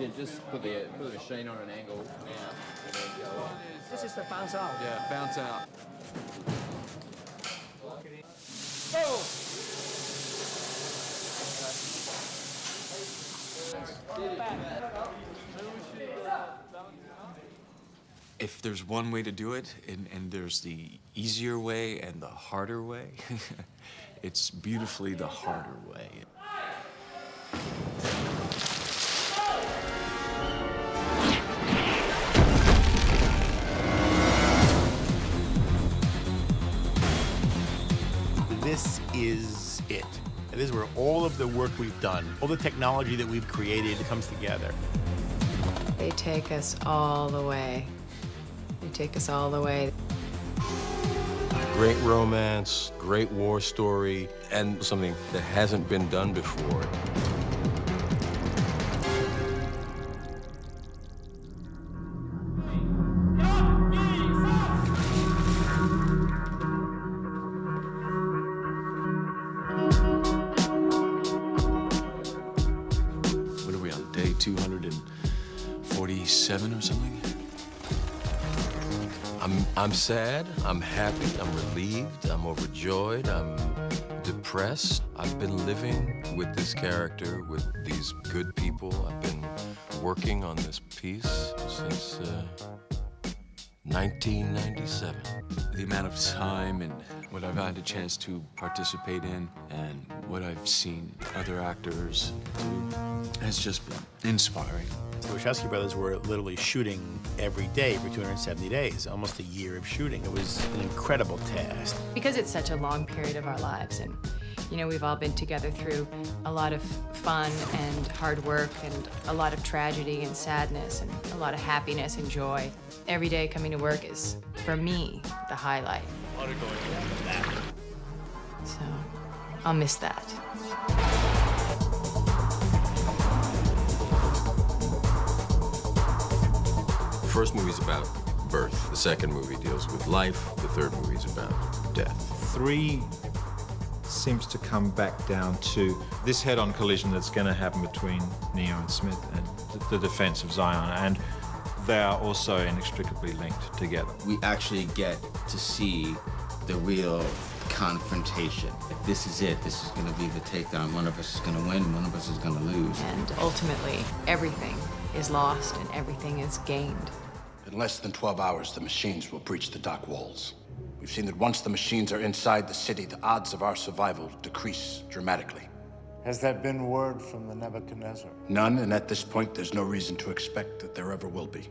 Yeah, just put the machine on an angle now, and then go up. This is the bounce out. Yeah, bounce out. If there's one way to do it, and there's the easier way and the harder way, it's beautifully the harder way. This is it. And this is where all of the work we've done, all the technology that we've created comes together. They take us all the way. They take us all the way. Great romance, great war story, and something that hasn't been done before. What are we on, day 247 or something? I'm sad, I'm happy, I'm relieved, I'm overjoyed, I'm depressed. I've been living with this character, with these good people. I've been working on this piece since 1997. The amount of time and what I've had a chance to participate in and what I've seen other actors do has just been inspiring. The Wachowski brothers were literally shooting every day for 270 days, almost a year of shooting. It was an incredible task. Because it's such a long period of our lives, and you know, we've all been together through a lot of fun and hard work and a lot of tragedy and sadness and a lot of happiness and joy. Every day coming to work is, for me, the highlight. So, I'll miss that. The first movie's about birth. The second movie deals with life. The third movie's about death. 3 seems to come back down to this head-on collision that's going to happen between Neo and Smith and the defense of Zion, and they are also inextricably linked together. We actually get to see the real confrontation. If this is it, this is going to be the takedown. One of us is going to win, one of us is going to lose. And ultimately, everything is lost and everything is gained. In less than 12 hours, the machines will breach the dock walls. We've seen that once the machines are inside the city, the odds of our survival decrease dramatically. Has that been word from the Nebuchadnezzar? None, and at this point, there's no reason to expect that there ever will be.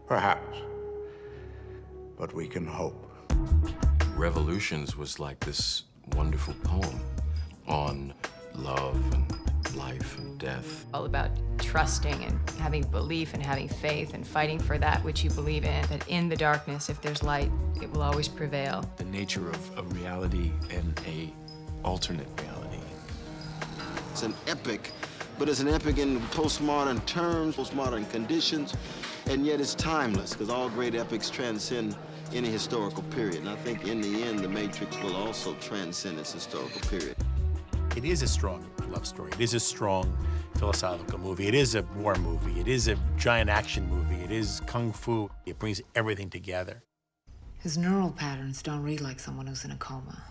Perhaps. But we can hope. Revolutions was like this wonderful poem on love and life and death. All about trusting and having belief and having faith and fighting for that which you believe in. That in the darkness, if there's light, it will always prevail. The nature of a reality and a alternate reality. It's an epic, but it's an epic in postmodern terms, postmodern conditions, and yet it's timeless, because all great epics transcend any historical period. And I think in the end, The Matrix will also transcend its historical period. It is a strong love story. It is a strong philosophical movie. It is a war movie. It is a giant action movie. It is kung fu. It brings everything together. His neural patterns don't read like someone who's in a coma.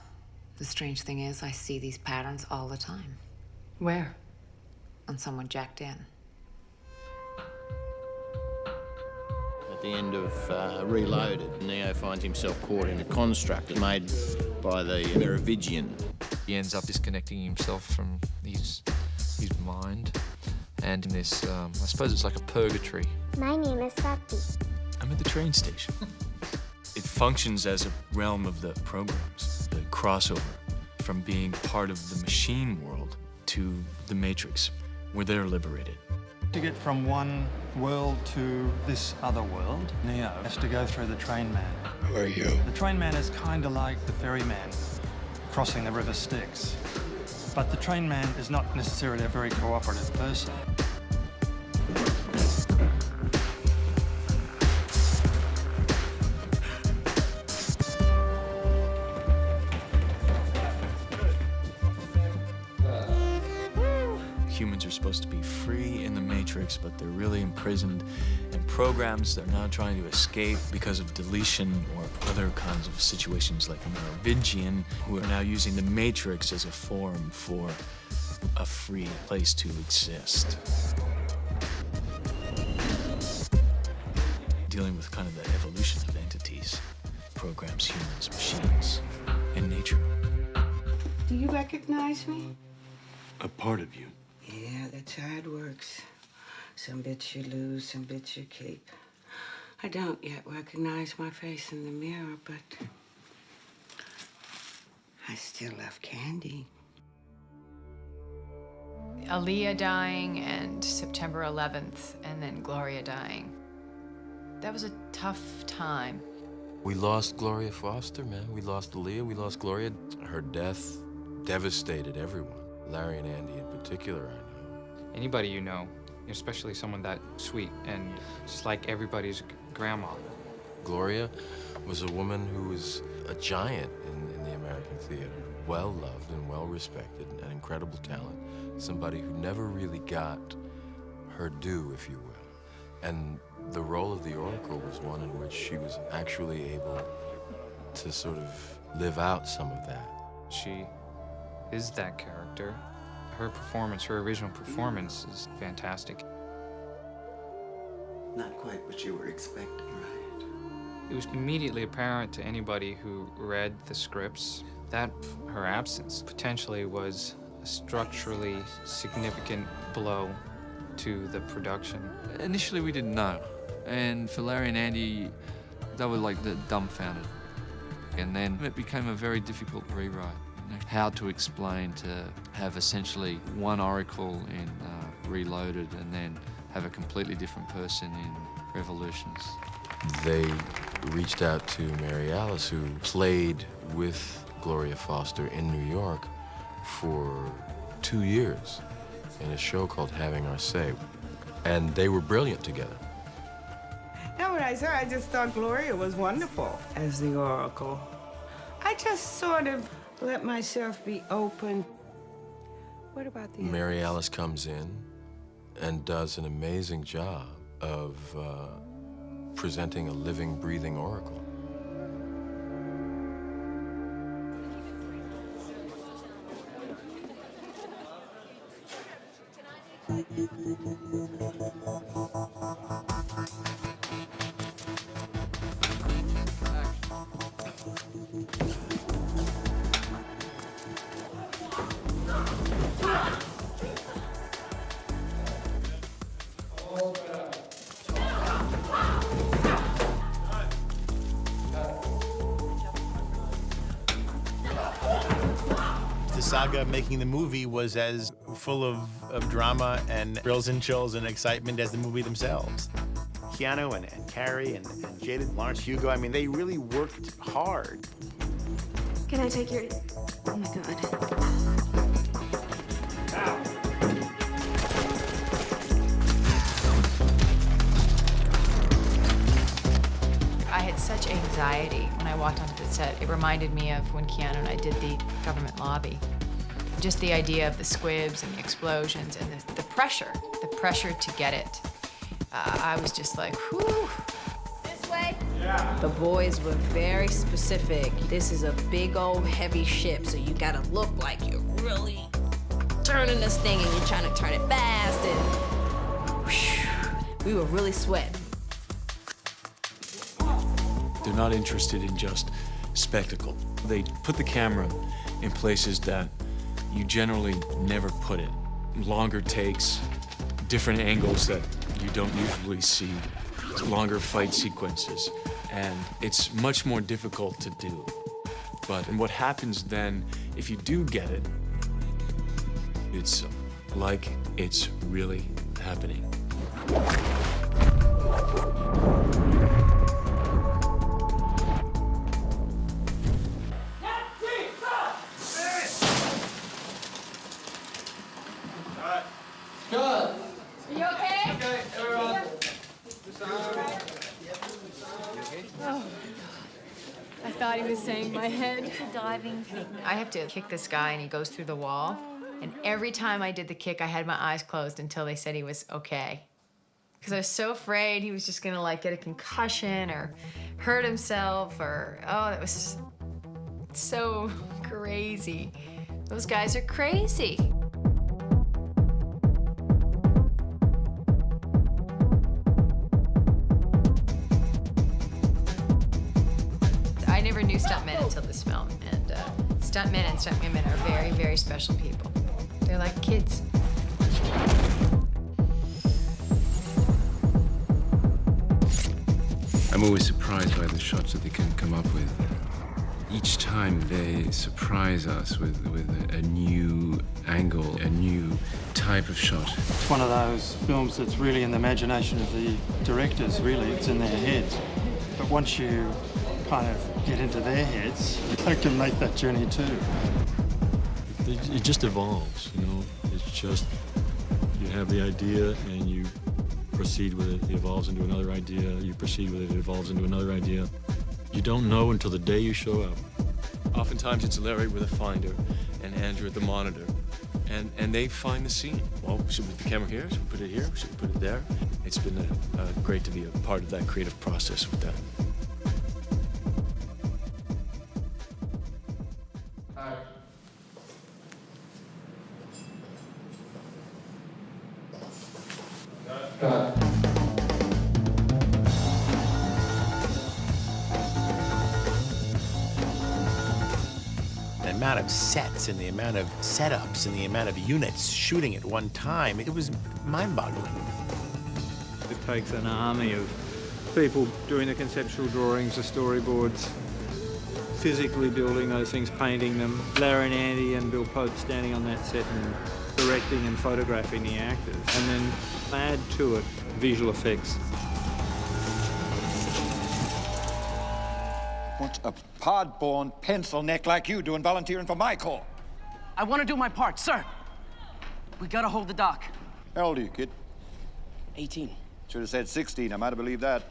The strange thing is, I see these patterns all the time. Where? On someone jacked in. At the end of Reloaded, Neo finds himself caught in a construct made by the Merovingian. He ends up disconnecting himself from his mind, and in this, I suppose it's like a purgatory. My name is Sati. I'm at the train station. It functions as a realm of the programs, the crossover from being part of the machine world to the Matrix, where they're liberated. To get from one world to this other world, Neo has to go through the train man. Who are you? The train man is kind of like the ferryman crossing the River Styx. But the train man is not necessarily a very cooperative person. Humans are supposed to be free in the Matrix, but they're really imprisoned in programs they're now trying to escape because of deletion or other kinds of situations like Merovingian, who are now using the Matrix as a form for a free place to exist. Dealing with kind of the evolution of entities, programs, humans, machines, and nature. Do you recognize me? A part of you. Yeah, that's how it works. Some bits you lose, some bits you keep. I don't yet recognize my face in the mirror, but I still love candy. Aaliyah dying and September 11th, and then Gloria dying. That was a tough time. We lost Gloria Foster, man. We lost Aaliyah, we lost Gloria. Her death devastated everyone. Larry and Andy in particular, I know. Anybody you know, especially someone that sweet and just like everybody's grandma. Gloria was a woman who was a giant in the American theater. Well-loved and well-respected, an incredible talent. Somebody who never really got her due, if you will. And the role of the Oracle was one in which she was actually able to sort of live out some of that. She is that character. Her performance, her original performance is fantastic. Not quite what you were expecting, right? It was immediately apparent to anybody who read the scripts that her absence potentially was a structurally significant blow to the production. Initially, we didn't know. And for Larry and Andy, they were like dumbfounded. And then it became a very difficult rewrite. You know, how to explain to have essentially one Oracle in Reloaded and then have a completely different person in Revolutions. They reached out to Mary Alice, who played with Gloria Foster in New York for 2 years in a show called Having Our Say. And they were brilliant together. Now, when I saw, I just thought Gloria was wonderful as the Oracle. I just sort of let myself be open. What about the Mary Alice comes in and does an amazing job of presenting a living, breathing Oracle. The saga of making the movie was as full of drama and thrills and chills and excitement as the movie themselves. Keanu and Carrie and Jada, Lawrence, Hugo, I mean, they really worked hard. Can I take your... Oh, my God. I had such anxiety when I walked onto the set. It reminded me of when Keanu and I did the government lobby. Just the idea of the squibs and the explosions and the pressure to get it. I was just like, whew. This way? Yeah. The boys were very specific. This is a big old heavy ship, so you gotta look like you're really turning this thing and you're trying to turn it fast and whew, we were really sweating. They're not interested in just spectacle. They put the camera in places that you generally never put it. Longer takes, different angles that you don't usually see, longer fight sequences, and it's much more difficult to do. And what happens then, if you do get it, it's like it's really happening. Good. Are you okay? Okay, everyone. Oh, I thought he was saying my head. Diving. I have to kick this guy and he goes through the wall. And every time I did the kick, I had my eyes closed until they said he was okay. Because I was so afraid he was just gonna like get a concussion or hurt himself or, oh, that was so crazy. Those guys are crazy. I never knew stuntmen until this film, and stuntmen and stuntwomen are very, very special people. They're like kids. I'm always surprised by the shots that they can come up with. Each time they surprise us with a new angle, a new type of shot. It's one of those films that's really in the imagination of the directors, really. It's in their heads. But once you kind of get into their heads, they can make that journey too. It just evolves, you know. It's just, you have the idea and you proceed with it. It evolves into another idea. You proceed with it. It evolves into another idea. You don't know until the day you show up. Oftentimes it's Larry with a finder and Andrew at the monitor. And they find the scene. Well, should we put the camera here? Should we put it here? Should we put it there? It's been great to be a part of that creative process with that. The amount of sets and the amount of setups and the amount of units shooting at one time, it was mind-boggling. It takes an army of people doing the conceptual drawings, the storyboards, physically building those things, painting them. Larry and Andy and Bill Pope standing on that set and directing and photographing the actors. And then add to it visual effects. What's a pod-born pencil neck like you doing volunteering for my corps? I want to do my part, sir. We gotta hold the dock. How old are you, kid? 18. Should have said 16. I might have believed that.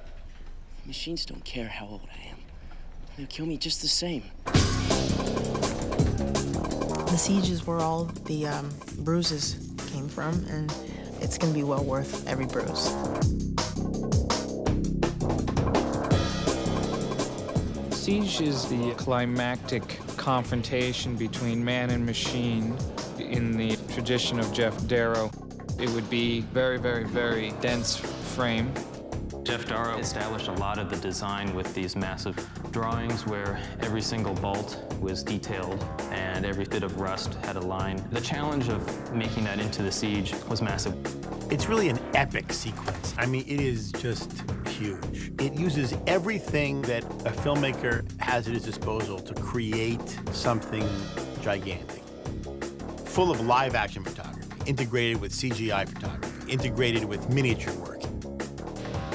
Machines don't care how old I am. They'll kill me just the same. The siege is where all the bruises came from, and it's gonna be well worth every bruise. Siege is the climactic confrontation between man and machine in the tradition of Jeff Darrow. It would be very, very, very dense frame. Jeff Darrow established a lot of the design with these massive drawings where every single bolt was detailed and every bit of rust had a line. The challenge of making that into the Siege was massive. It's really an epic sequence. I mean, it is just huge. It uses everything that a filmmaker has at his disposal to create something gigantic. Full of live-action photography, integrated with CGI photography, integrated with miniature work.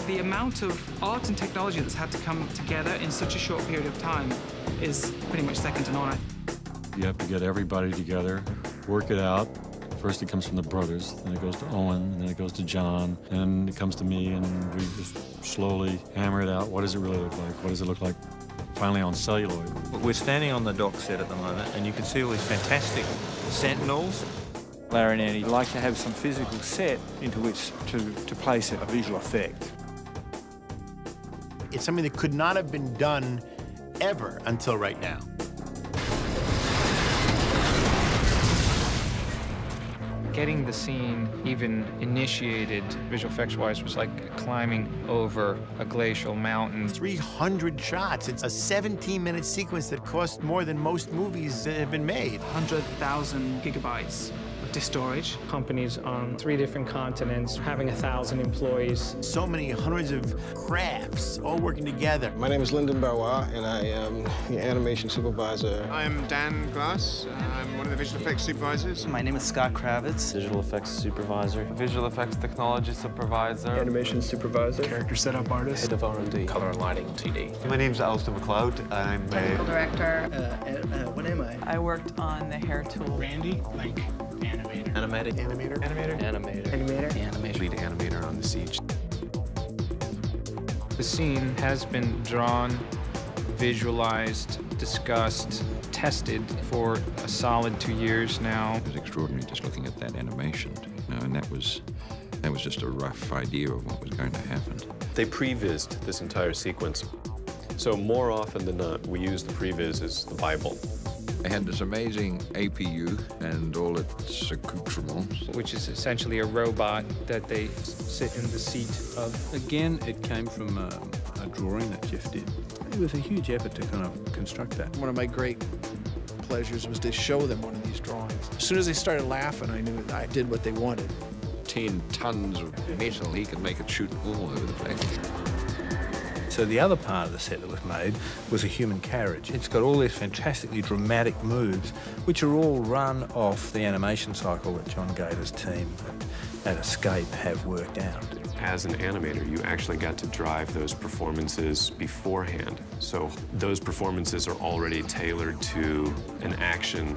The amount of art and technology that's had to come together in such a short period of time is pretty much second to none. You have to get everybody together, work it out. First it comes from the brothers, then it goes to Owen, and then it goes to John, and it comes to me, and we just slowly hammer it out. What does it really look like? What does it look like finally on celluloid? We're standing on the dock set at the moment, and you can see all these fantastic sentinels. Larry and Andy like to have some physical set into which to place a visual effect. It's something that could not have been done ever until right now. Getting the scene even initiated visual effects-wise was like climbing over a glacial mountain. 300 shots. It's a 17-minute sequence that cost more than most movies that have been made. 100,000 gigabytes of disk storage. Companies on 3 different continents, having 1,000 employees. So many hundreds of crafts all working together. My name is Lyndon Barwa, and I am the animation supervisor. I'm Dan Glass. I'm one of the visual effects supervisors. My name is Scott Kravitz. Visual effects supervisor. Visual effects technology supervisor. Animation supervisor. Character setup artist. Head of R&D. Color and lighting TD. My name's Alistair McLeod. I'm technical director. What am I worked on the hair tool. Randy, like animator. Animated. Animator. Animator. Animator. Animator. Lead animator on the Siege. The scene has been drawn visualized, discussed, tested for a solid 2 years now. It was extraordinary just looking at that animation, you know, and that was just a rough idea of what was going to happen. They prevised this entire sequence. So more often than not, we use the previs as the Bible. They had this amazing APU and all its accoutrements. Which is essentially a robot that they sit in the seat of. Again, it came from a drawing that Jeff did. It was a huge effort to kind of construct that. One of my great pleasures was to show them one of these drawings. As soon as they started laughing, I knew I did what they wanted. 10 tons of metal, he could make it shoot all over the place. So the other part of the set that was made was a human carriage. It's got all these fantastically dramatic moves, which are all run off the animation cycle that John Gator's team at Escape have worked out. As an animator, you actually got to drive those performances beforehand. So those performances are already tailored to an action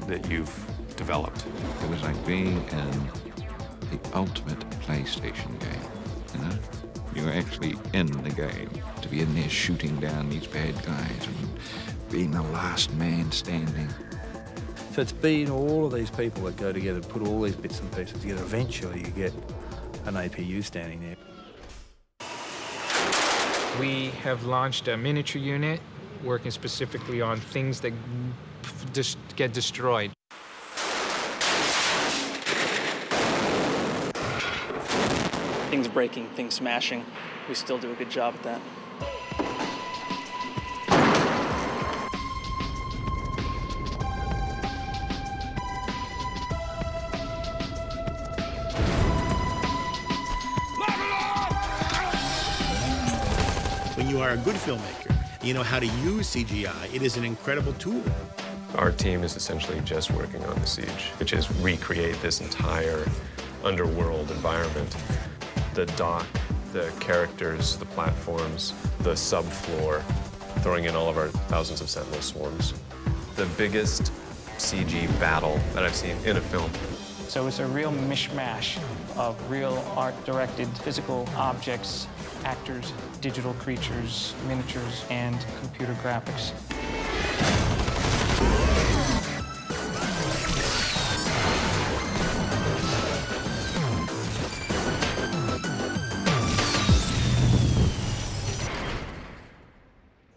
that you've developed. It was like being in the ultimate PlayStation game, you know? You were actually in the game, to be in there shooting down these bad guys and being the last man standing. So it's been all of these people that go together, put all these bits and pieces together. Eventually you get an APU standing there. We have launched a miniature unit working specifically on things that just get destroyed. Things breaking, things smashing. We still do a good job at that. When you are a good filmmaker, you know how to use CGI. It is an incredible tool. Our team is essentially just working on The Siege, which is recreate this entire underworld environment. The dock, the characters, the platforms, the subfloor, throwing in all of our thousands of sentinel swarms. The biggest CG battle that I've seen in a film. So it's a real mishmash of real art-directed physical objects, actors, digital creatures, miniatures, and computer graphics.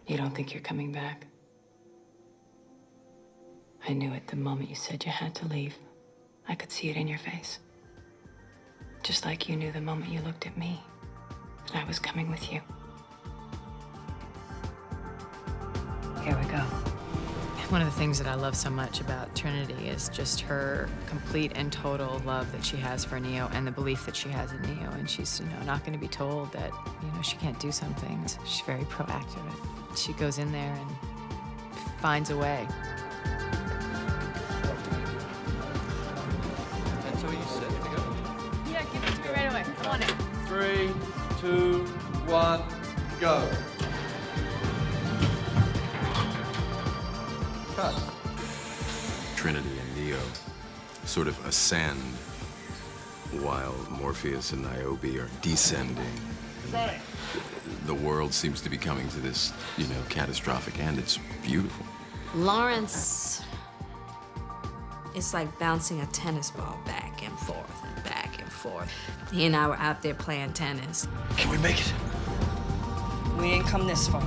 You don't think you're coming back? I knew it the moment you said you had to leave. I could see it in your face. Just like you knew the moment you looked at me that I was coming with you. Here we go. One of the things that I love so much about Trinity is just her complete and total love that she has for Neo and the belief that she has in Neo. And she's, not going to be told that, she can't do something. She's very proactive. She goes in there and finds a way. That's all you said to go? Yeah, give it to me right away. Come on in. 3, 2, 1, go. Cut. Trinity and Neo sort of ascend while Morpheus and Niobe are descending. Sorry. The world seems to be coming to this, catastrophic end. It's beautiful. Lawrence is like bouncing a tennis ball back and forth and back and forth. He and I were out there playing tennis. Can we make it? We ain't come this far.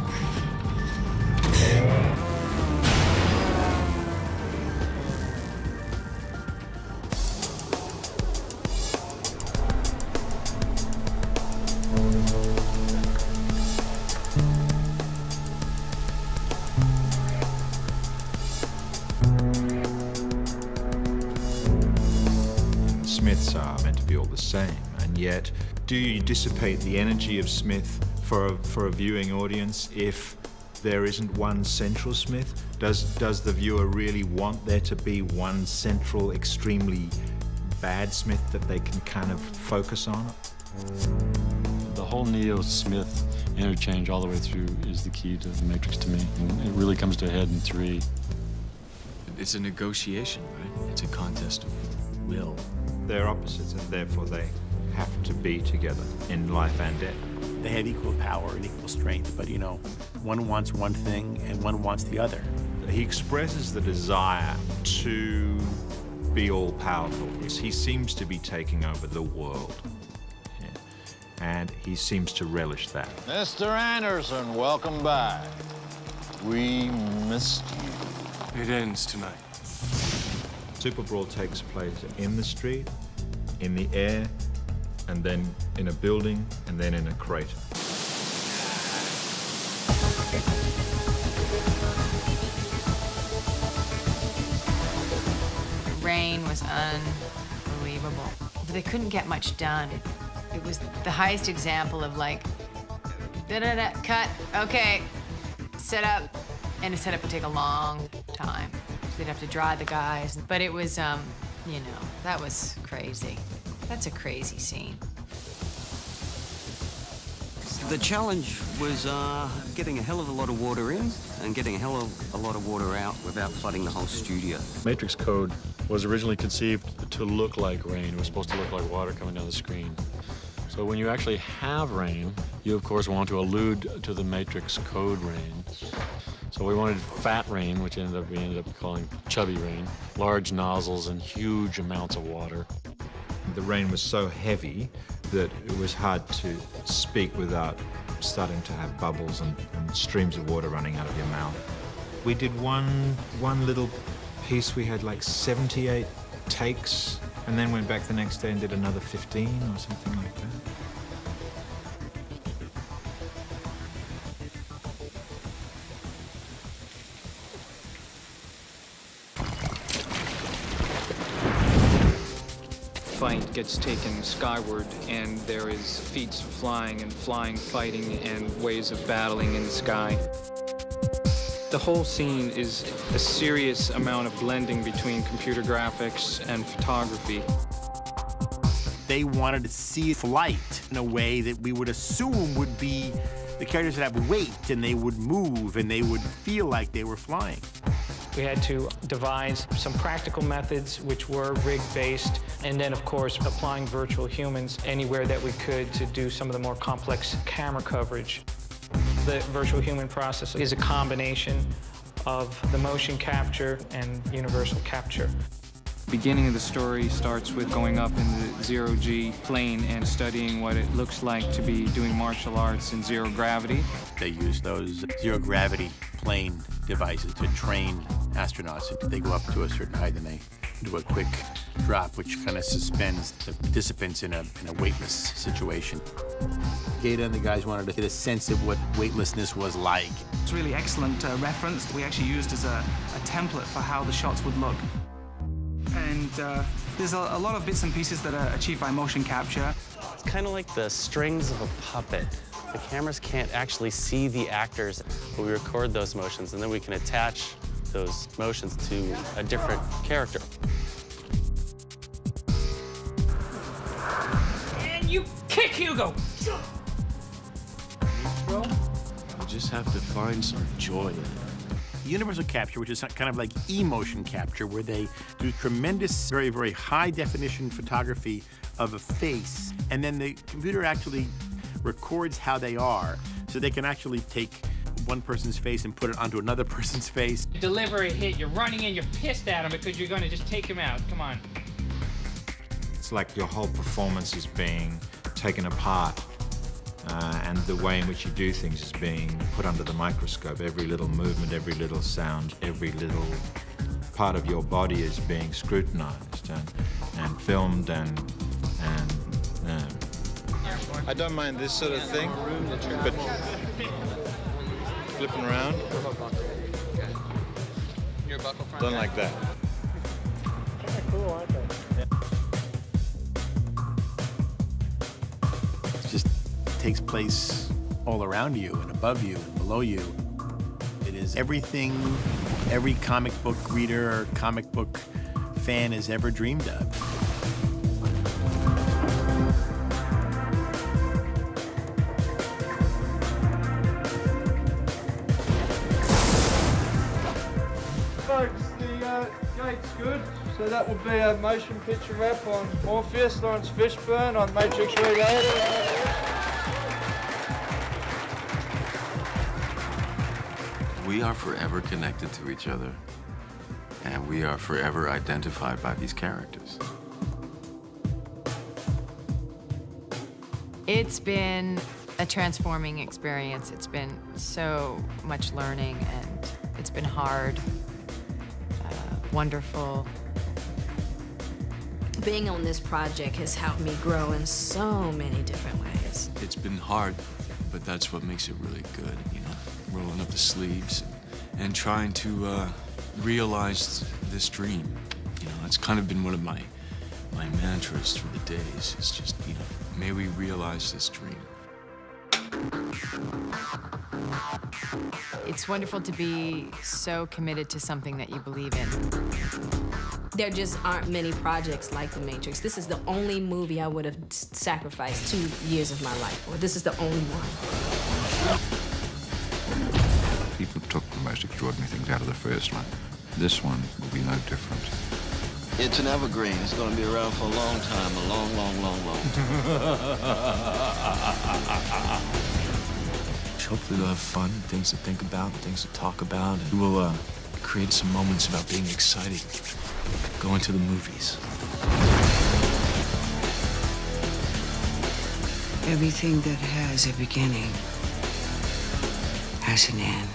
Smiths are meant to be all the same, and yet, do you dissipate the energy of Smith for a viewing audience if there isn't one central Smith? Does the viewer really want there to be one central, extremely bad Smith that they can kind of focus on? The whole Neo-Smith interchange all the way through is the key to the Matrix to me, and it really comes to a head in 3. It's a negotiation, right? It's a contest of will. They're opposites, and therefore they have to be together in life and death. They have equal power and equal strength, but you know, one wants one thing and one wants the other. He expresses the desire to be all-powerful. He seems to be taking over the world. Yeah. And he seems to relish that. Mr. Anderson, welcome back. We missed you. It ends tonight. Super Brawl takes place in the street, in the air, and then in a building, and then in a crater. Rain was unbelievable. They couldn't get much done. It was the highest example of like, da-da-da, cut, okay, set up. And a setup would take a long time. So they'd have to dry the guys. But it was, you know, that was crazy. That's a crazy scene. The challenge was getting a hell of a lot of water in and getting a hell of a lot of water out without flooding the whole studio. Matrix code was originally conceived to look like rain. It was supposed to look like water coming down the screen. So when you actually have rain, you of course want to allude to the Matrix code rain. So we wanted fat rain, which we ended up calling chubby rain, large nozzles and huge amounts of water. The rain was so heavy that it was hard to speak without starting to have bubbles and streams of water running out of your mouth. We did one little piece. We had like 78 takes, and then went back the next day and did another 15 or something like that. Fight gets taken skyward, and there is feats of flying and flying, fighting, and ways of battling in the sky. The whole scene is a serious amount of blending between computer graphics and photography. They wanted to see flight in a way that we would assume would be the characters would have weight and they would move and they would feel like they were flying. We had to devise some practical methods which were rig-based, and then, of course, applying virtual humans anywhere that we could to do some of the more complex camera coverage. The virtual human process is a combination of the motion capture and universal capture. The beginning of the story starts with going up in the zero-G plane and studying what it looks like to be doing martial arts in zero gravity. They use those zero-gravity plane devices to train astronauts. They go up to a certain height and they do a quick drop, which kind of suspends the participants in a weightless situation. Gaeta and the guys wanted to get a sense of what weightlessness was like. It's really excellent reference we actually used as a template for how the shots would look. And there's a lot of bits and pieces that are achieved by motion capture. It's kind of like the strings of a puppet. The cameras can't actually see the actors, but we record those motions, and then we can attach those motions to a different character. And you kick Hugo! You just have to find some joy in it. Universal capture, which is kind of like emotion capture, where they do tremendous, very, very high definition photography of a face, and then the computer actually records how they are, so they can actually take one person's face and put it onto another person's face. Deliver a hit, you're running in, you're pissed at him because you're going to just take him out. Come on. It's like your whole performance is being taken apart. And the way in which you do things is being put under the microscope. Every little movement, every little sound, every little part of your body is being scrutinized and filmed and I don't mind this sort of thing, but flipping around, don't like that. Cool, aren't they? Takes place all around you and above you and below you. It is everything every comic book reader or comic book fan has ever dreamed of. Folks, the gate's good. So that would be a motion picture wrap on Morpheus, Lawrence Fishburne on Matrix Reloaded. We are forever connected to each other, and we are forever identified by these characters. It's been a transforming experience. It's been so much learning, and it's been hard, wonderful. Being on this project has helped me grow in so many different ways. It's been hard, but that's what makes it really good, you know, rolling up the sleeves and trying to realize this dream. You know, that's kind of been one of my mantras through the days. It's just, you know, may we realize this dream. It's wonderful to be so committed to something that you believe in. There just aren't many projects like The Matrix. This is the only movie I would have sacrificed 2 years of my life for. This is the only one. People took the most extraordinary things out of the first one. This one will be no different. It's an evergreen. It's going to be around for a long time, a long, long, long, long time. Hopefully we'll have fun, things to think about, things to talk about, and we'll create some moments about being excited, going to the movies. Everything that has a beginning has an end.